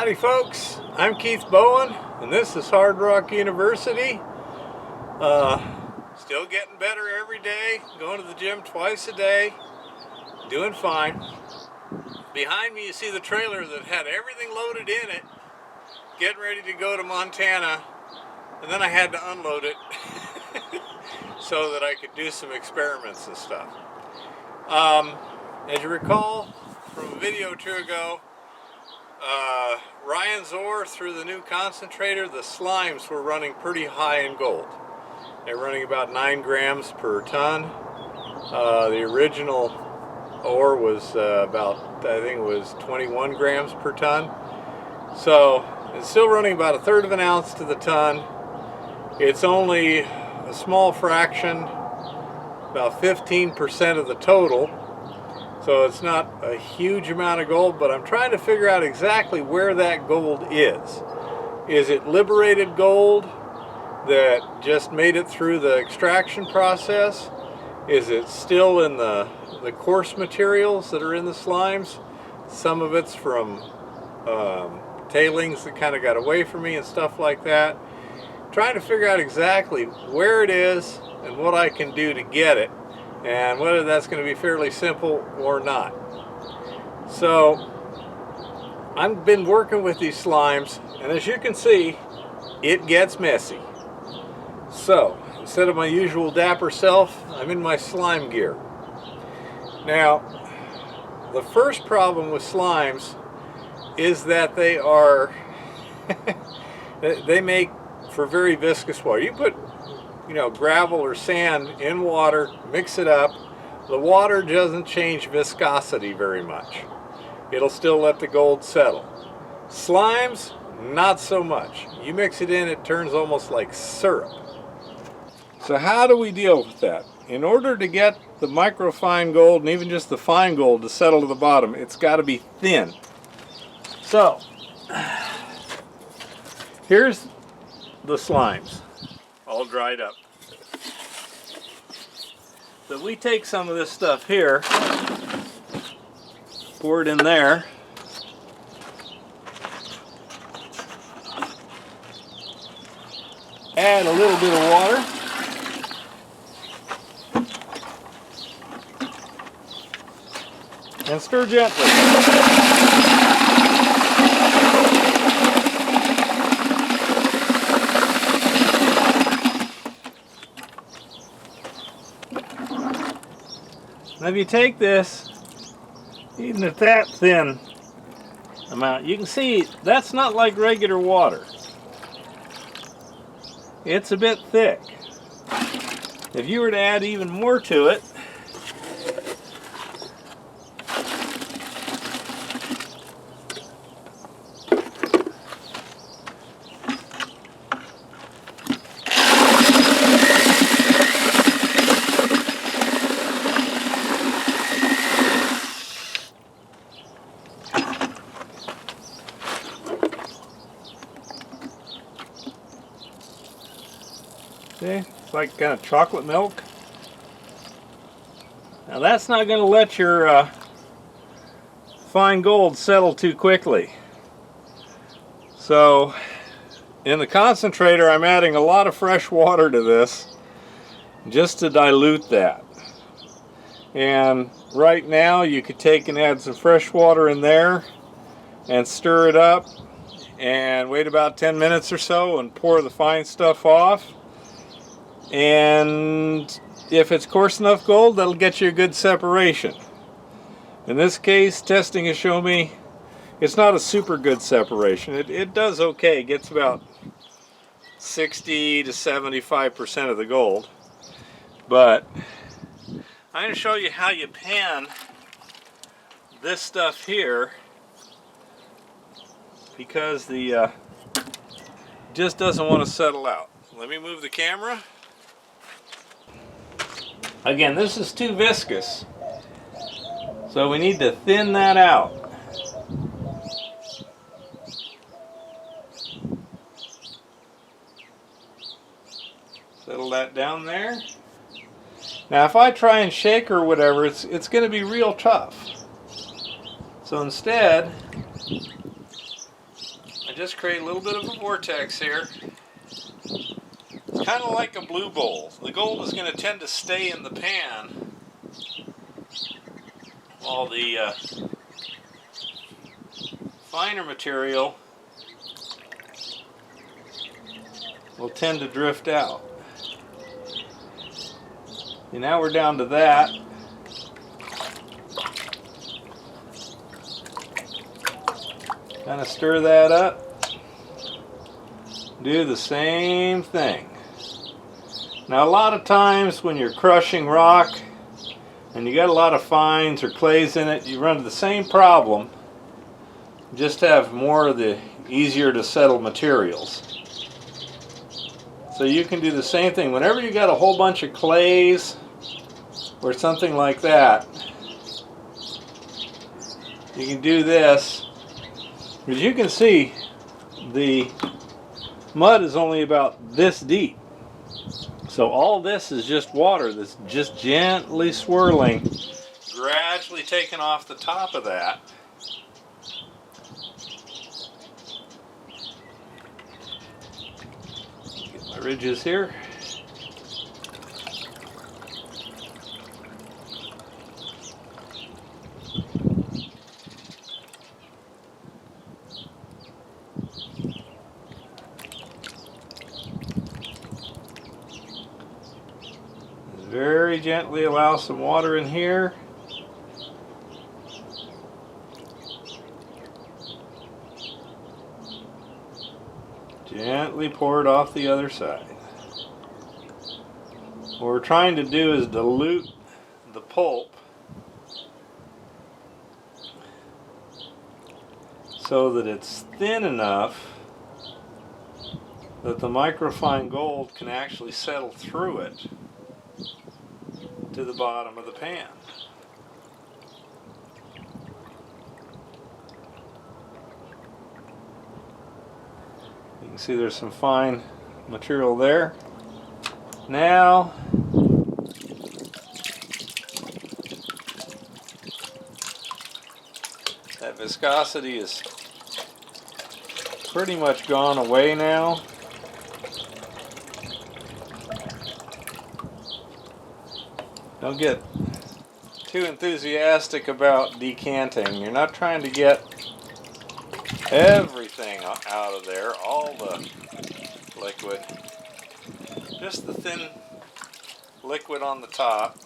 Howdy folks, I'm Keith Bowen and this is Hard Rock University. Still getting better every day, going to the gym twice a day, doing fine. Behind me you see the trailer that had everything loaded in it, getting ready to go to Montana, and then I had to unload it so that I could do some experiments and stuff. As you recall from a video or two ago, Ryan's ore through the new concentrator, the slimes were running pretty high in gold. They're running about 9 grams per ton. The original ore was about, I think it was 21 grams per ton. So it's still running about 1/3 of an ounce to the ton. It's only a small fraction, about 15% of the total. So it's not a huge amount of gold, but I'm trying to figure out exactly where that gold is. Is it liberated gold that just made it through the extraction process? Is it still in the coarse materials that are in the slimes? Some of it's from tailings that kind of got away from me and stuff like that. Trying to figure out exactly where it is and what I can do to get it, and whether that's going to be fairly simple or not. So I've been working with these slimes, and as you can see, it gets messy. So instead of my usual dapper self, I'm in my slime gear. Now, the first problem with slimes is that they are they make for very viscous water. You put gravel or sand in water, mix it up, the water doesn't change viscosity very much. It'll still let the gold settle. Slimes, not so much. You mix it in, it turns almost like syrup. So how do we deal with that? In order to get the microfine gold and even just the fine gold to settle to the bottom, it's got to be thin. So here's the slimes all dried up. So we take some of this stuff here, pour it in there, add a little bit of water, and stir gently. Now if you take this, even at that thin amount, you can see that's not like regular water. It's a bit thick. If you were to add even more to it, see, it's like kind of chocolate milk. Now that's not going to let your fine gold settle too quickly. So in the concentrator I'm adding a lot of fresh water to this just to dilute that. And right now you could take and add some fresh water in there and stir it up and wait about 10 minutes or so and pour the fine stuff off. And if it's coarse enough gold, that'll get you a good separation. In this case, testing has shown me it's not a super good separation. It does okay. It gets about 60 to 75% of the gold. But I'm going to show you how you pan this stuff here, because the just doesn't want to settle out. Let me move the camera. Again, this is too viscous, so we need to thin that out. Settle that down there. Now if I try and shake or whatever, it's going to be real tough. So instead, just create a little bit of a vortex here. It's kind of like a blue bowl. The gold is going to tend to stay in the pan while the finer material will tend to drift out. And now we're down to that. Kind of stir that up. Do the same thing. Now a lot of times when you're crushing rock and you got a lot of fines or clays in it, you run into the same problem. Just have more of the easier to settle materials. So you can do the same thing. Whenever you got a whole bunch of clays or something like that, you can do this. As you can see, the mud is only about this deep. So all this is just water that's just gently swirling, gradually taking off the top of that. Get my ridges here. Very gently allow some water in here. Gently pour it off the other side. What we're trying to do is dilute the pulp so that it's thin enough that the microfine gold can actually settle through it to the bottom of the pan. You can see there's some fine material there. Now that viscosity is pretty much gone away now. Don't get too enthusiastic about decanting. You're not trying to get everything out of there, all the liquid. Just the thin liquid on the top.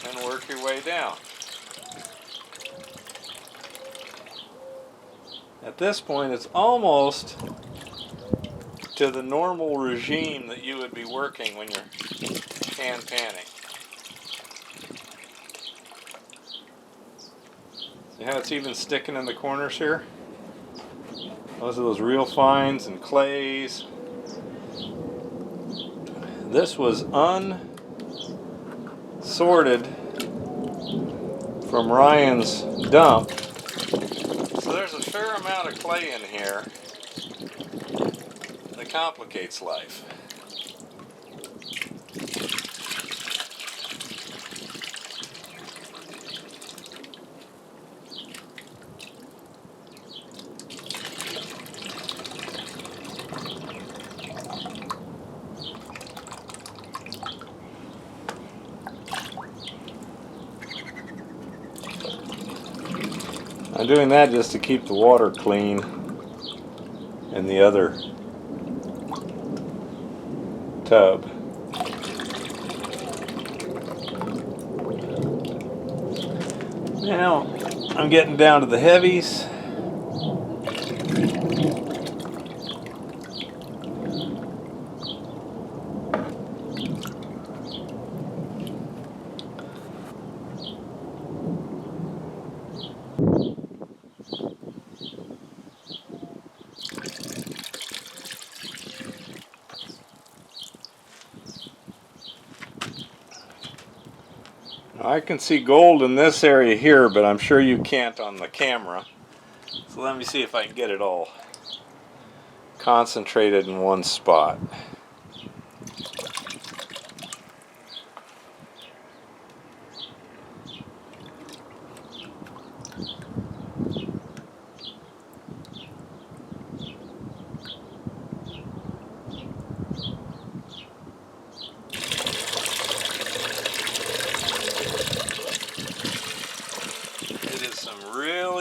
And work your way down. At this point, it's almost to the normal regime that you would be working when you're hand panning. See how it's even sticking in the corners here? Those are those real fines and clays. This was unsorted from Ryan's dump. So there's a fair amount of clay in here that complicates life. I'm doing that just to keep the water clean in the other tub. Now I'm getting down to the heavies. I can see gold in this area here, but I'm sure you can't on the camera. So let me see if I can get it all concentrated in one spot.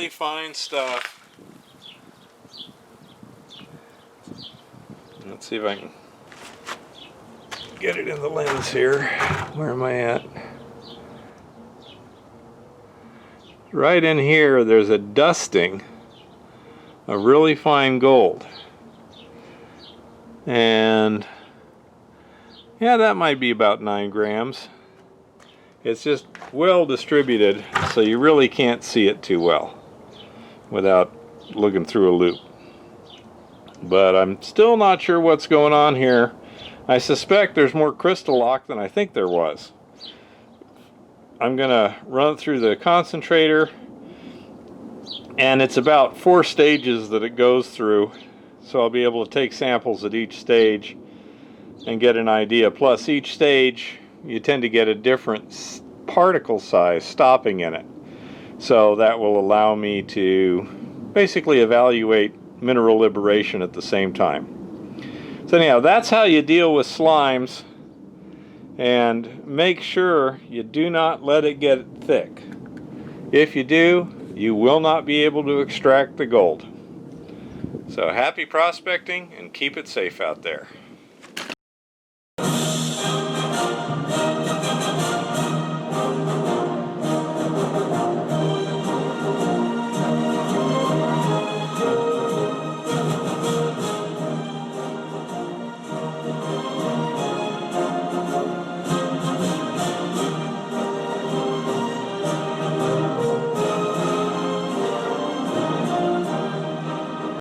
really fine stuff. Let's see if I can get it in the lens here. Where am I at? Right in here, there's a dusting of really fine gold. And yeah, that might be about 9 grams. It's just well distributed, so you really can't see it too well without looking through a loop. But I'm still not sure what's going on here. I suspect there's more crystal lock than I think there was. I'm gonna run it through the concentrator, and it's about 4 stages that it goes through, so I'll be able to take samples at each stage and get an idea. Plus, each stage you tend to get a different particle size stopping in it, so that will allow me to basically evaluate mineral liberation at the same time. So anyhow, that's how you deal with slimes, and make sure you do not let it get thick. If you do, you will not be able to extract the gold. So happy prospecting, and keep it safe out there.